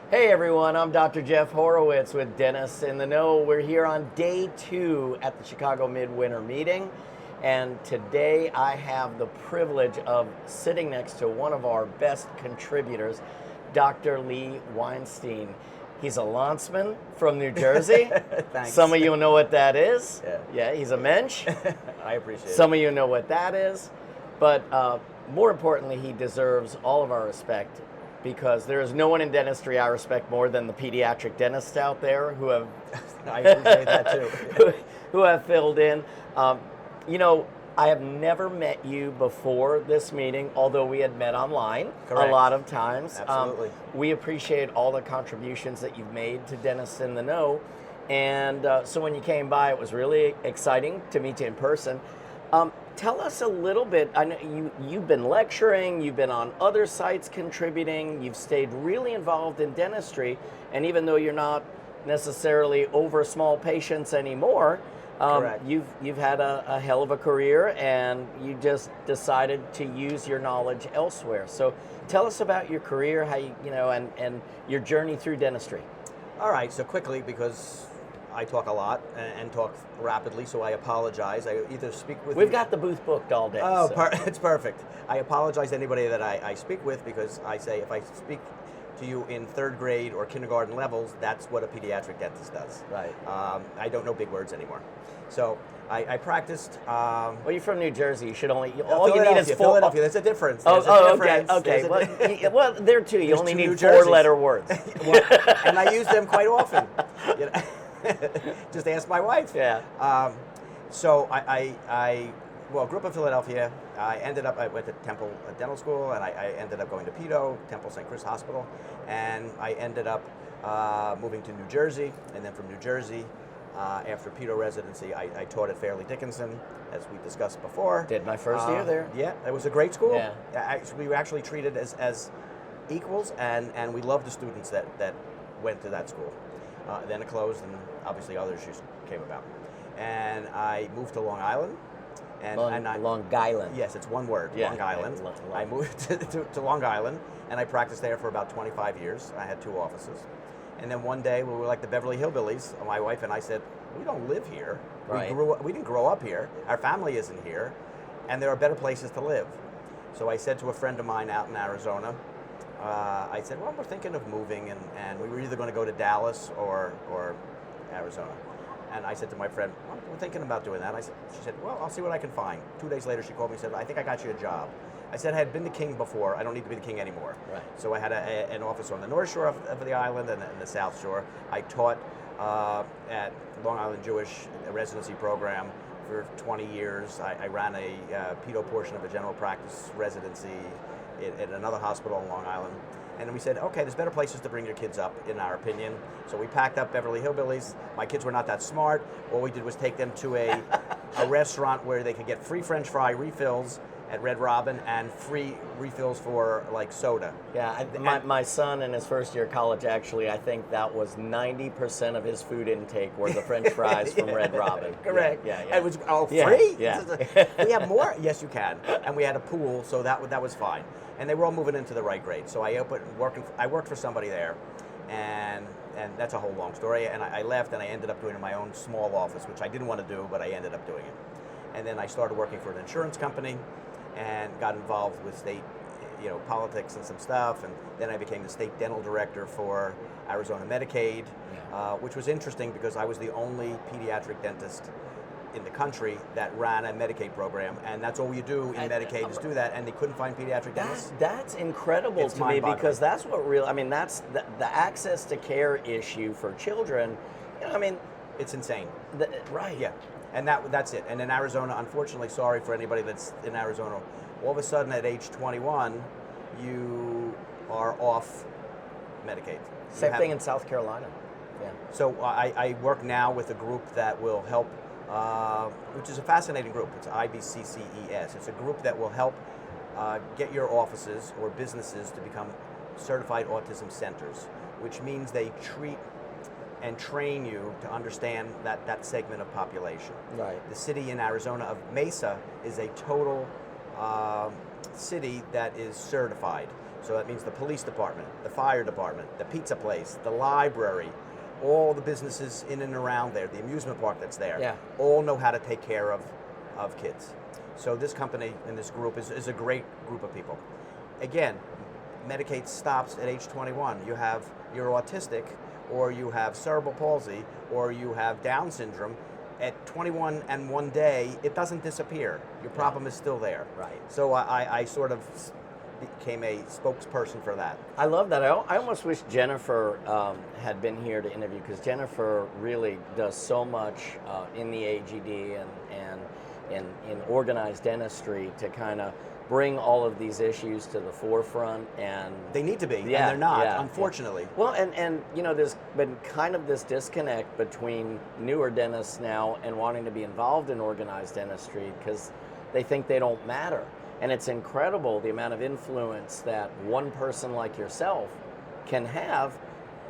Hey everyone, I'm Dr. Jeff Horowitz with Dentists in the Know. We're here on day 2 at the Chicago Midwinter meeting, and today I have the privilege of sitting next to one of our best contributors, Dr. Lee Weinstein. He's a Lanceman from New Jersey. Thanks. Some of you know what that is. Yeah. He's a mensch. I appreciate Some of you know what that is. But more importantly, he deserves all of our respect, because there is no one in dentistry I respect more than the pediatric dentists out there who have I appreciate that too. who have filled in. I have never met you before this meeting, although we had met online. Correct. A lot of times. Absolutely. We appreciate all the contributions that you've made to Dentists in the Know. And so when you came by, it was really exciting to meet you in person. Tell us a little bit. I know you've been lecturing, you've been on other sites contributing, you've stayed really involved in dentistry, and even though you're not necessarily over small patients anymore, you've had a hell of a career, and you just decided to use your knowledge elsewhere. So tell us about your career, how and your journey through dentistry. All right, so quickly, because I talk a lot and talk rapidly, so I apologize. I either speak with We've got the booth booked all day. Oh, so. It's perfect. I apologize to anybody that I speak with, because I say if I speak to you in third grade or kindergarten levels, that's what a pediatric dentist does. Right. I don't know big words anymore. So I practiced. Well, you're from New Jersey. You should all you need is Philadelphia. There's a difference. Okay. Well, there too. You only need 4-letter words. And I use them quite often. Just ask my wife. Yeah. So I grew up in Philadelphia. I went to Temple Dental School, and I ended up going to Pedo, Temple St. Chris Hospital, and I ended up moving to New Jersey, and then from New Jersey, after Pedo residency, I taught at Fairleigh Dickinson, as we discussed before. Did my first year there. Yeah, it was a great school. Yeah. We were actually treated as equals, and we loved the students that went to that school. Then it closed, and obviously other issues came about. And I moved to Long Island. Long Island. Yes, it's one word, yeah, Long Island. Yeah, I moved to Long Island, and I practiced there for about 25 years. I had 2 offices. And then one day, we were like the Beverly Hillbillies, my wife and I said, we don't live here. Right. We didn't grow up here. Our family isn't here, and there are better places to live. So I said to a friend of mine out in Arizona, I said, well, we're thinking of moving, and we were either going to go to Dallas or Arizona. And I said to my friend, well, we're thinking about doing that. She said, well, I'll see what I can find. 2 days later, she called me and said, I think I got you a job. I said, I had been the king before. I don't need to be the king anymore. Right. So I had an office on the North Shore of the island and the South Shore. I taught at Long Island Jewish residency program for 20 years. I ran a pedo portion of a general practice residency at another hospital in Long Island. And we said, okay, there's better places to bring your kids up, in our opinion. So we packed up Beverly Hillbillies. My kids were not that smart. All we did was take them to a restaurant where they could get free French fry refills at Red Robin and free refills for like soda. Yeah, my son in his first year of college, actually, I think that was 90% of his food intake were the French fries from Red Robin. Correct. Yeah. It was free? Yeah. We have more? Yes, you can. And we had a pool, so that was fine. And they were all moving into the right grade. So I worked for somebody there, and that's a whole long story. And I left, and I ended up doing my own small office, which I didn't want to do, but I ended up doing it. And then I started working for an insurance company, and got involved with state, politics and some stuff. And then I became the state dental director for Arizona Medicaid, which was interesting because I was the only pediatric dentist in the country that ran a Medicaid program, and that's all you do in Medicaid is do that, and they couldn't find pediatric dentists. That's incredible to me, because that's what that's the access to care issue for children. It's insane. Right. Yeah. And that's it. And in Arizona, unfortunately, sorry for anybody that's in Arizona, all of a sudden at age 21, you are off Medicaid. Same thing in South Carolina. Yeah. So I work now with a group that will help, which is a fascinating group. It's IBCCES. It's a group that will help get your offices or businesses to become Certified Autism Centers, which means they treat and train you to understand that segment of population. Right. The city in Arizona of Mesa is a total city that is certified. So that means the police department, the fire department, the pizza place, the library, all the businesses in and around there, the amusement park that's there, all know how to take care of kids. So this company and this group is a great group of people. Again, Medicaid stops at age 21. You're autistic, or you have cerebral palsy, or you have Down syndrome. At 21 and 1 day, it doesn't disappear. Your problem is still there. Right. So I sort of became a spokesperson for that. I love that. I almost wish Jennifer had been here to interview, because Jennifer really does so much in the AGD and in organized dentistry to kind of bring all of these issues to the forefront. And they need to be, and they're not, unfortunately. Yeah. Well, and you know, there's been kind of this disconnect between newer dentists now and wanting to be involved in organized dentistry because they think they don't matter. And it's incredible the amount of influence that one person like yourself can have,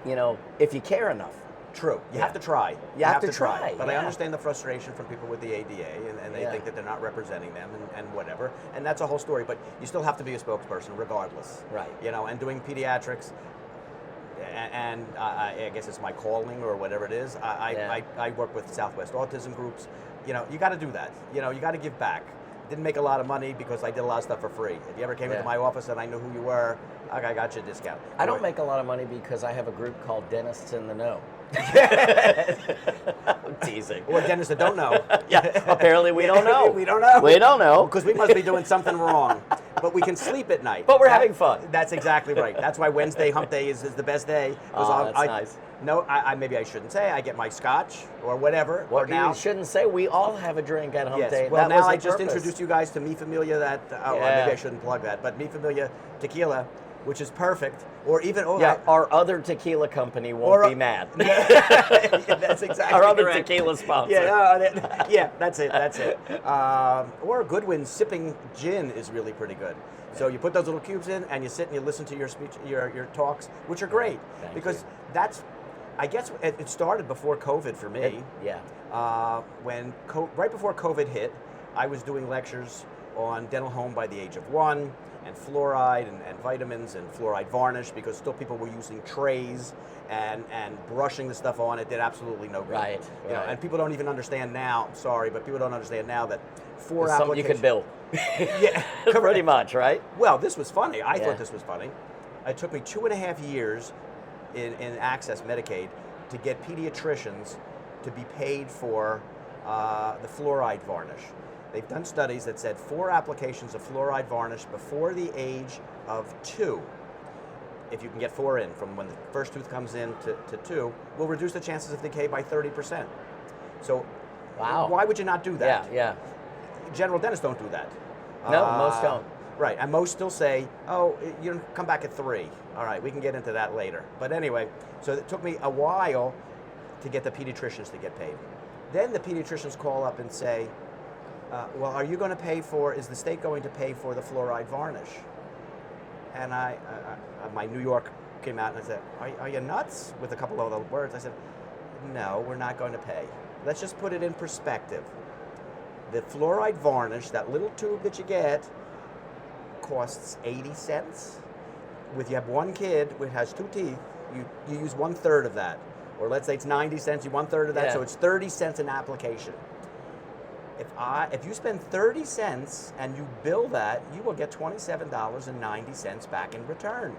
you know, if you care enough. True. You have to try. You have to try. But I understand the frustration from people with the ADA, and they think that they're not representing them and whatever. And that's a whole story. But you still have to be a spokesperson regardless. Right. You know, and doing pediatrics, and I guess it's my calling or whatever it is. I work with Southwest Autism groups. You know, you got to do that. You know, you got to give back. Didn't make a lot of money because I did a lot of stuff for free. If you ever came into my office and I knew who you were, I got you a discount. I don't make a lot of money because I have a group called Dentists in the Know. I'm teasing. Or dentists that don't know. Apparently we don't know. We don't know. We don't know. Because we must be doing something wrong. But we can sleep at night. But we're having fun. That's exactly right. That's why Wednesday hump day is the best day. Oh, that's nice. No, maybe I shouldn't say. I get my scotch or whatever. What you shouldn't say, we all have a drink at hump day. Well, that now was I the just purpose. introduced you guys to Mi Familia, maybe I shouldn't plug that, but Mi Familia Tequila, which is perfect. Or even our other tequila company won't be mad. That's exactly our other correct. Tequila sponsor. Yeah, that's it. Or Goodwin's sipping gin is really pretty good. So you put those little cubes in, and you sit and you listen to your speech, your talks, which are great. Because that's, I guess it started before COVID for me. Right before COVID hit, I was doing lectures on dental home by the age of 1, and fluoride and vitamins and fluoride varnish, because still people were using trays and brushing the stuff on. It did absolutely no good. Right. You know, and people don't even understand now, sorry, but people don't understand now that it's something you could bill. Pretty much, right? Well, this was funny. I thought this was funny. It took me 2.5 years in Access Medicaid to get pediatricians to be paid for the fluoride varnish. They've done studies that said 4 applications of fluoride varnish before the age of 2, if you can get 4 in from when the first tooth comes in to 2, will reduce the chances of decay by 30%. So why would you not do that? Yeah. General dentists don't do that. No, most don't. Right, and most still say, oh, you come back at 3. All right, we can get into that later. But anyway, so it took me a while to get the pediatricians to get paid. Then the pediatricians call up and say, well, are you going to pay for, is the state going to pay for the fluoride varnish? And my New York came out and I said, are you nuts? With a couple of other words. I said, no, we're not going to pay. Let's just put it in perspective. The fluoride varnish, that little tube that you get, costs 80 cents. If you have one kid who has 2 teeth, you use 1/3 of that. Or let's say it's 90 cents, you 1/3 of that, so it's 30 cents an application. If you spend 30 cents and you bill that, you will get $27.90 back in return.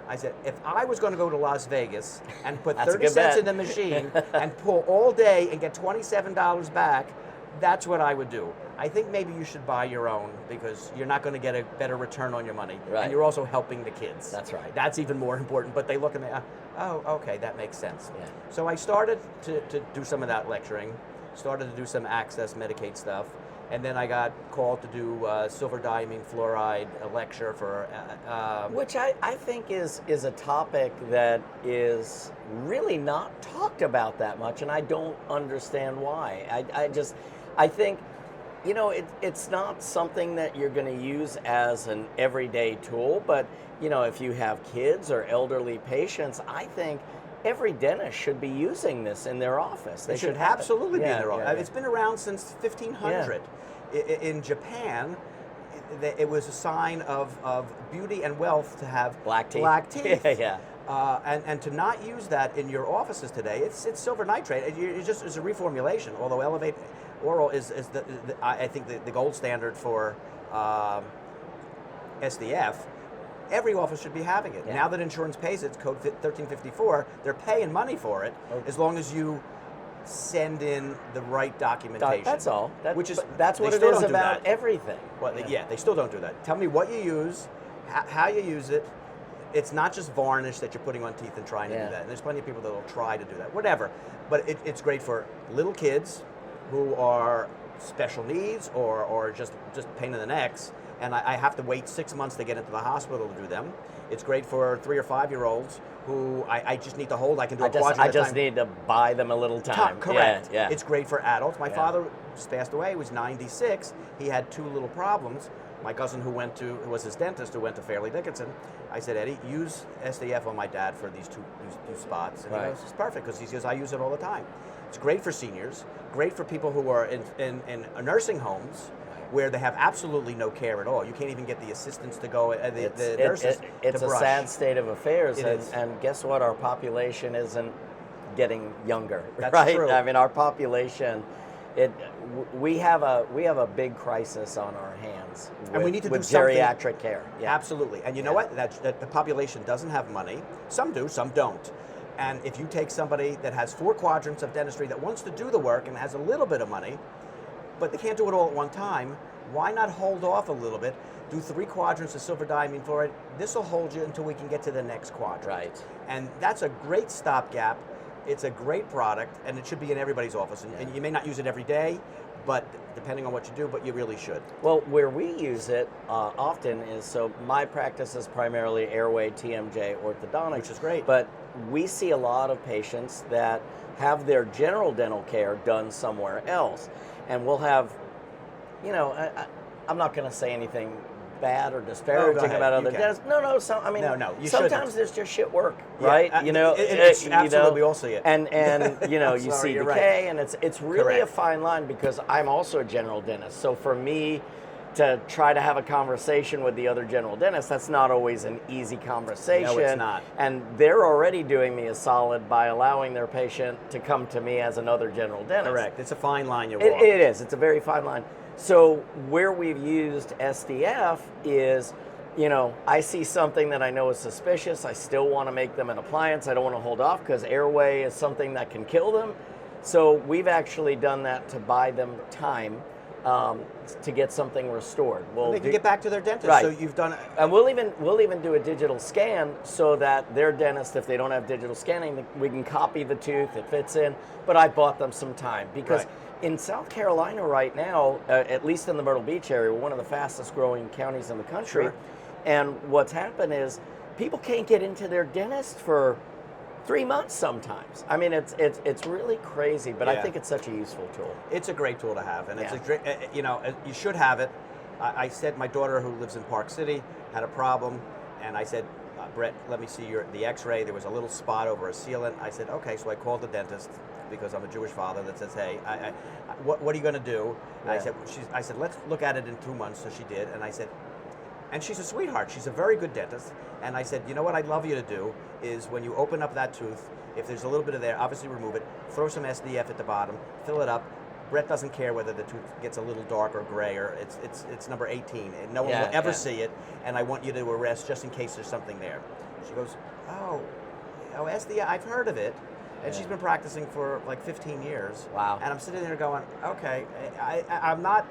I said, if I was going to go to Las Vegas and put 30 cents in the machine and pull all day and get $27 back, that's what I would do. I think maybe you should buy your own, because you're not going to get a better return on your money. Right. And you're also helping the kids. That's right. That's even more important. But they look and they, oh, okay, that makes sense. Yeah. So I started to do some of that lecturing, started to do some Access Medicaid stuff, and then I got called to do silver diamine fluoride, a lecture for... which I think is a topic that is really not talked about that much, and I don't understand why. I think, you know, it's not something that you're going to use as an everyday tool, but, you know, if you have kids or elderly patients, I think every dentist should be using this in their office. They should absolutely be in their office. Yeah. It's been around since 1500. In Japan, it was a sign of beauty and wealth to have Black teeth. Black teeth. Yeah. And to not use that in your offices today, it's silver nitrate. It's a reformulation. Although Elevate Oral is I think the gold standard for SDF. Every office should be having it. Yeah. Now that insurance pays it, it's code 1354. They're paying money for it as long as you send in the right documentation. That's all. Which is that's what they it still is don't do about that. everything. Well, yeah, they still don't do that. Tell me what you use, how you use it. It's not just varnish that you're putting on teeth and trying to do that. And there's plenty of people that will try to do that. Whatever. But it's great for little kids who are special needs or just pain in the necks. And I have to wait 6 months to get into the hospital to do them. It's great for 3 or 5 year olds who I just need to hold. I can do a quadrant I just need to buy them a little time. Correct. Yeah. It's great for adults. My father just passed away. He was 96. He had 2 little problems. My cousin who was his dentist who went to Fairleigh Dickinson, I said, Eddie, use SDF on my dad for these two spots. And he goes, it's perfect because he says, I use it all the time. It's great for seniors, great for people who are in nursing homes where they have absolutely no care at all. You can't even get the assistants to go, the nurses It's to a brush. sad state of affairs. It is. And guess what? Our population isn't getting younger, That's right? true. I mean, our population, we have a big crisis on our hands with, And we need to with do something. geriatric care. Yeah. Absolutely. And you know what? That the population doesn't have money. Some do, some don't. And if you take somebody that has 4 quadrants of dentistry that wants to do the work and has a little bit of money, but they can't do it all at one time, why not hold off a little bit, do 3 quadrants of silver diamine fluoride? This will hold you until we can get to the next quadrant. Right. And that's a great stopgap. It's a great product, and it should be in everybody's office. And you may not use it every day, but depending on what you do, but you really should. Well, where we use it often is, so my practice is primarily airway, TMJ, orthodontics. Which is great. But we see a lot of patients that have their general dental care done somewhere else. And we'll have, I'm not going to say anything bad or disparaging about other dentists. No. You sometimes shouldn't. there's just shit work, Yeah, right? it's absolutely, we all see it. And you Sorry, see you're decay, right. and it's really Correct. a fine line because I'm also a general dentist. So for me to try to have a conversation with the other general dentists, that's not always an easy conversation. No, it's not. And they're already doing me a solid by allowing their patient to come to me as another general dentist. Correct. It's a fine line you walk. It is. It's a very fine line. So where we've used SDF is, I see something that I know is suspicious. I still want to make them an appliance. I don't want to hold off because airway is something that can kill them. So we've actually done that to buy them time to get something restored. They can get back to their dentist. Right. So you've done. And we'll even do a digital scan so that their dentist, if they don't have digital scanning, we can copy the tooth. It fits in. But I bought them some time because. Right. In South Carolina right now, at least in the Myrtle Beach area, we're one of the fastest growing counties in the country. Sure. And what's happened is people can't get into their dentist for 3 months sometimes. I mean, it's really crazy, but I think it's such a useful tool. It's a great tool to have, and it's a great, you should have it. I said my daughter who lives in Park City had a problem, and I said, Brett, let me see the x-ray. There was a little spot over a sealant. I said, okay, so I called the dentist because I'm a Jewish father that says, hey, what are you going to do? And I said, let's look at it in 2 months. So she did, and I said, and she's a sweetheart. She's a very good dentist. And I said, you know what I'd love you to do is when you open up that tooth, if there's a little bit of there, obviously remove it, throw some SDF at the bottom, fill it up. Brett doesn't care whether the tooth gets a little dark or gray, or it's number 18. And no one will ever see it, and I want you to arrest just in case there's something there. She goes, oh, SDF, I've heard of it. And she's been practicing for like 15 years. Wow. And I'm sitting there going, okay, I'm not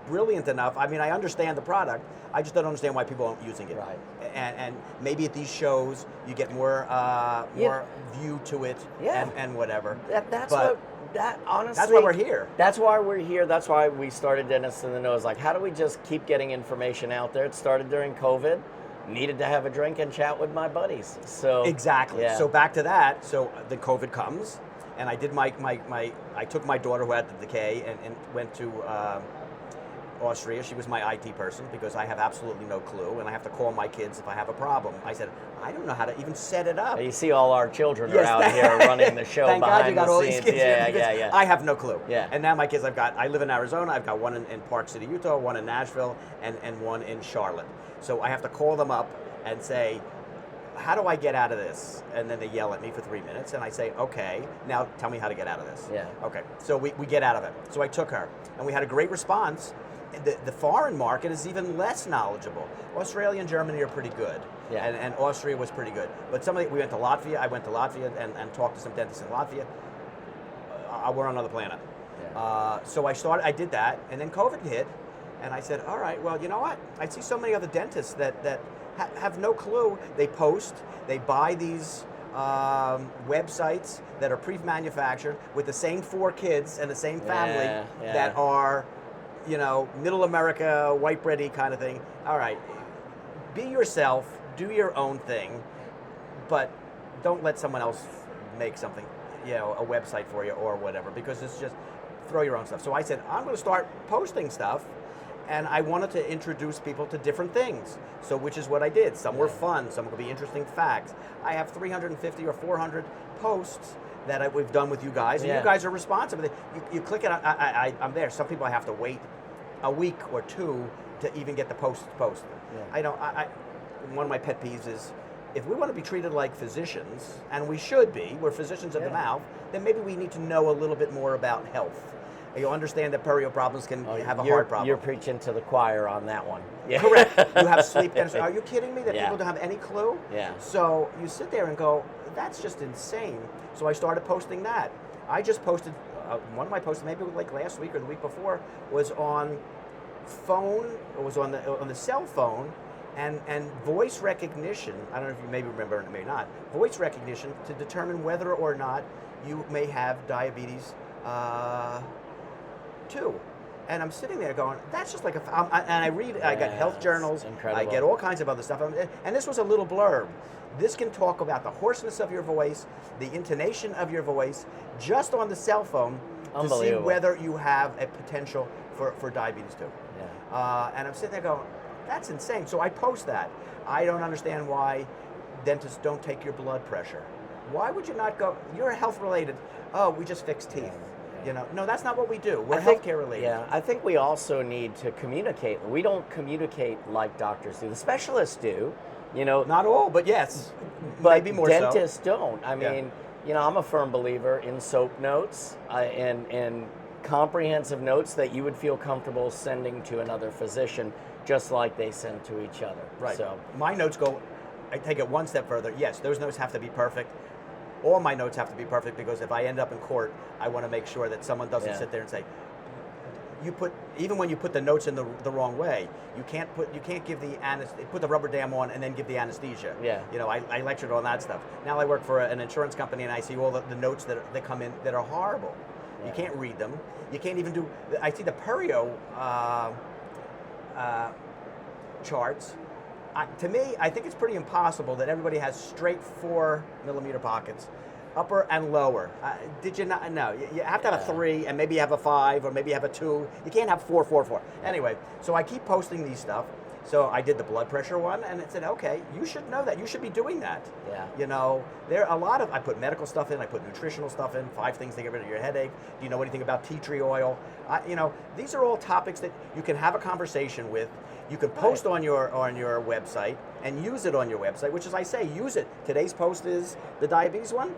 brilliant enough. I mean, I understand the product. I just don't understand why people aren't using it. Right. And maybe at these shows you get more view to it and whatever. Honestly, that's why we're here. That's why we're here. That's why we started Dentists in the Know. It's like, how do we just keep getting information out there? It started during COVID. Needed to have a drink and chat with my buddies. So exactly. Yeah. So back to that. So the COVID comes, and I did I took my daughter who had the decay and went to Austria. She was my IT person because I have absolutely no clue, and I have to call my kids if I have a problem. I said, I don't know how to even set it up. You see all our children are out here running the show Thank God you behind got the all scenes. these kids Yeah, here because yeah. I have no clue. Yeah. And now my kids, I live in Arizona. I've got one in Park City, Utah, one in Nashville, and one in Charlotte. So I have to call them up and say, how do I get out of this? And then they yell at me for 3 minutes, and I say, okay, now tell me how to get out of this. Yeah. Okay, so we get out of it. So I took her, and we had a great response. The foreign market is even less knowledgeable. Australia and Germany are pretty good, Yeah. and Austria was pretty good. But we went to Latvia. I went to Latvia and talked to some dentists in Latvia. We're on another planet. Yeah. So I did that, and then COVID hit, and I said, all right, well, you know what? I see so many other dentists that have no clue. They post, they buy these websites that are pre-manufactured with the same 4 kids and the same family Yeah. that are, middle America, white bready kind of thing. All right, be yourself, do your own thing, but don't let someone else make something, a website for you or whatever, because it's just throw your own stuff. So I said, I'm going to start posting stuff. And I wanted to introduce people to different things, so which is what I did. Some were fun, some could be interesting facts. I have 350 or 400 posts that we've done with you guys, and you guys are responsive. You click it, I'm there. Some people I have to wait a week or 2 to even get the post posted. Yeah. One of my pet peeves is, if we want to be treated like physicians, and we should be, we're physicians of the mouth, then maybe we need to know a little bit more about health. You'll understand that perio problems can have a heart problem. You're preaching to the choir on that one. Yeah. Correct. You have sleep dentistry. Are you kidding me that people don't have any clue? Yeah. So you sit there and go, that's just insane. So I started posting that. I just posted, one of my posts, maybe like last week or the week before, was on phone, it was on the cell phone, and voice recognition. I don't know if you maybe remember it, maybe not. Voice recognition to determine whether or not you may have diabetes 2. And I'm sitting there going, that's just like and I read, I got health journals, I get all kinds of other stuff. And this was a little blurb. This can talk about the hoarseness of your voice, the intonation of your voice, just on the cell phone to see whether you have a potential for diabetes 2. Yeah. And I'm sitting there going, that's insane. So I post that. I don't understand why dentists don't take your blood pressure. Why would you not go, you're health related, oh, we just fix teeth. No, that's not what we do. We're healthcare related. Yeah, I think we also need to communicate. We don't communicate like doctors do. The specialists do, Not all, but yes. But maybe more dentists don't. I mean, I'm a firm believer in SOAP notes and comprehensive notes that you would feel comfortable sending to another physician, just like they send to each other. Right. So my notes I take it one step further. Yes, those notes have to be perfect. All my notes have to be perfect, because if I end up in court, I want to make sure that someone doesn't sit there and say, even when you put the notes in the wrong way, you can't give put the rubber dam on and then give the anesthesia. Yeah. I lectured on that stuff. Now I work for an insurance company, and I see all the notes that come in that are horrible. Yeah. You can't read them. You can't even do. I see the perio charts. To me, I think it's pretty impossible that everybody has straight 4mm pockets, upper and lower. Did you not? No, you have to have a 3, and maybe you have a 5, or maybe you have a 2. You can't have 4, 4, 4. Anyway, so I keep posting these stuff. So I did the blood pressure one, and it said, okay, you should know that. You should be doing that. Yeah. There are a lot of, I put medical stuff in, I put nutritional stuff in, 5 things to get rid of your headache. Do you know anything about tea tree oil? These are all topics that you can have a conversation with. You can post on your website and use it on your website, which is, I say, use it. Today's post is the diabetes one.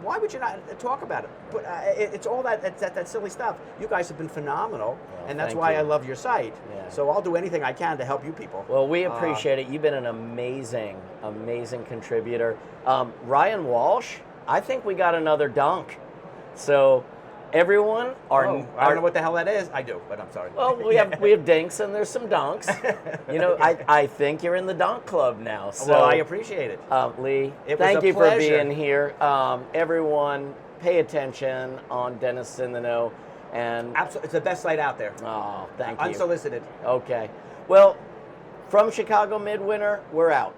Why would you not talk about it? But it's all that silly stuff. You guys have been phenomenal, and that's why I love your site. Yeah. So I'll do anything I can to help you people. Well, we appreciate it. You've been an amazing, amazing contributor. Ryan Walsh, I think we got another dunk. So everyone, I don't know what the hell that is. I do, but I'm sorry. Well, we have dinks and there's some dunks. I think you're in the dunk club now. So, well, I appreciate it. Lee, it thank was a you pleasure. for being here. Everyone, pay attention on Dentists in the Know. And absolutely, it's the best site out there. Oh, thank you. Unsolicited. Okay. Well, from Chicago Midwinter, we're out.